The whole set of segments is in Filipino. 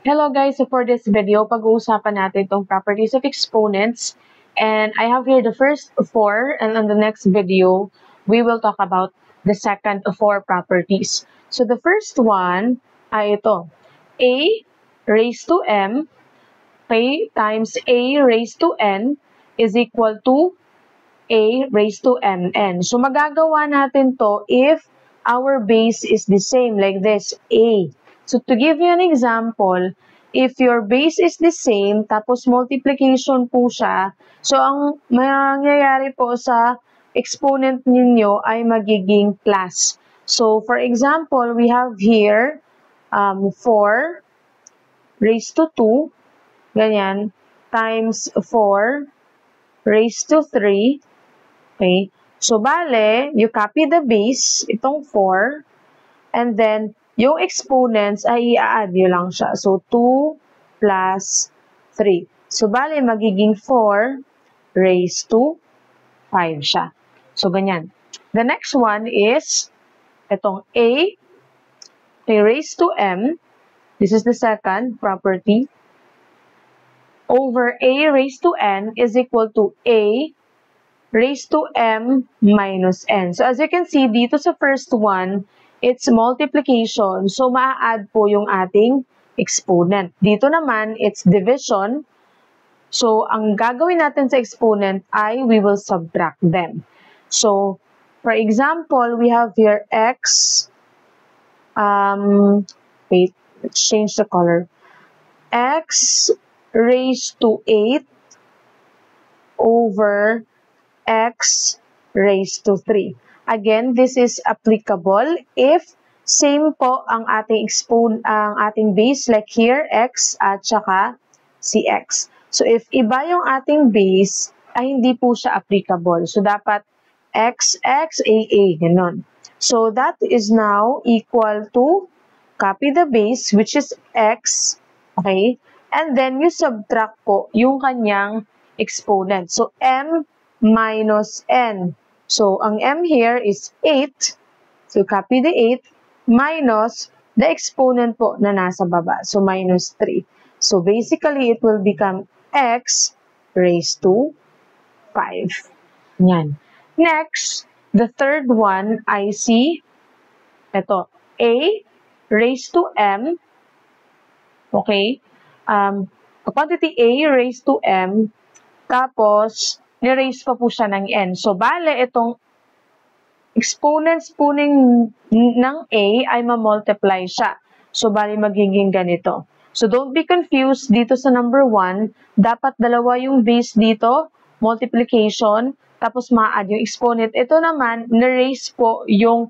Hello guys, so for this video, pag-uusapan natin itong properties of exponents. And I have here the first four, and on the next video, we will talk about the second four properties. So the first one ay ito, a raised to m, okay, times a raised to n is equal to a raised to mn. So magagawa natin to if our base is the same, like this, a. So to give you an example, if your base is the same, tapos multiplication po siya, so ang mangyayari po sa exponent ninyo ay magiging plus. So for example, we have here 4 raised to 2, ganyan, times 4 raised to 3, okay? So bale, you copy the base, itong 4, and then yung exponents ay i-add nyo lang siya. So, 2 plus 3. So, bale, magiging 4 raised to 5 siya. So, ganyan. The next one is, itong a raised to m. This is the second property. Over a raised to n is equal to a raised to m minus n. So, as you can see, dito sa first one, it's multiplication. So, maa-add po yung ating exponent. Dito naman, it's division. So, ang gagawin natin sa exponent ay we will subtract them. So, for example, we have here x. Wait, let's change the color. X raised to 8 over x raised to 3. Again, this is applicable if same po ang ating base, like here, x at saka si x. So, if iba yung ating base, ay hindi po siya applicable. So, dapat x, x, a, ganun. So, that is now equal to, copy the base, which is x, okay? And then, you subtract po yung kanyang exponent. So, m minus n. So, ang m here is 8. So, copy the 8 minus the exponent po na nasa baba. So, minus 3. So, basically, it will become x raised to 5. Yan. Next, the third one, I see, ito, a raised to m. Okay? Quantity a raised to m. Tapos, ni-raise pa po siya ng n. So, bale, itong exponents po ng a ay ma-multiply siya. So, bale, magiging ganito. So, don't be confused dito sa number 1. Dapat dalawa yung base dito, multiplication, tapos ma-add yung exponent. Ito naman, ni-raise po yung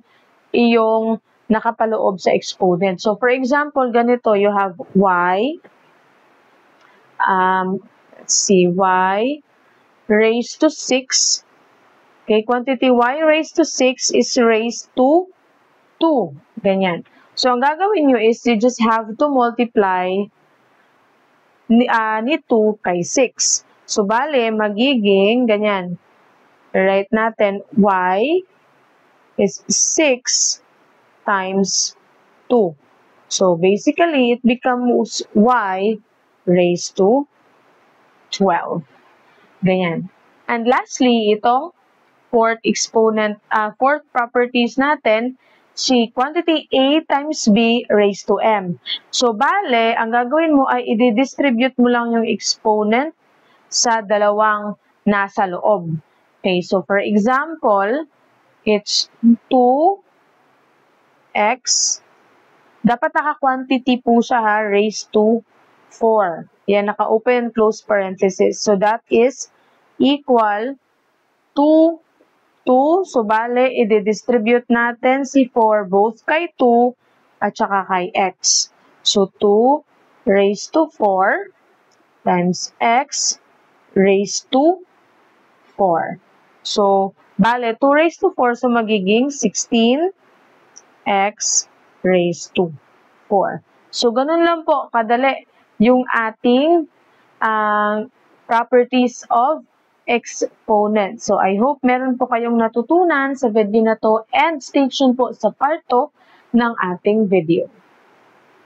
nakapaloob sa exponent. So, for example, ganito, you have y, let's see, y raised to 6. Okay, quantity y raised to 6 is raised to 2. Ganyan. So, ang gagawin nyo is you just have to multiply ni 2 kay 6. So, bale, magiging ganyan. Write natin y is 6 times 2. So, basically, it becomes y raised to 12. Ganyan. And lastly, itong fourth properties natin, si quantity a times b raised to m. So, bale, ang gagawin mo ay i-distribute mo lang yung exponent sa dalawang nasa loob. Okay, so for example, it's 2x. Dapat naka-quantity po siya ha, raised to 4. Yan, naka-open close parenthesis. So, that is equal to 2. So, bale, i-distribute natin si 4 both kay 2 at saka kay x. So, 2 raised to 4 times x raised to 4. So, bale, 2 raised to 4, so magiging 16x raised to 4. So, ganun lang po, kadali yung ating properties of exponent. So, I hope meron po kayong natutunan sa video na to and stay tuned po sa part 2 ng ating video.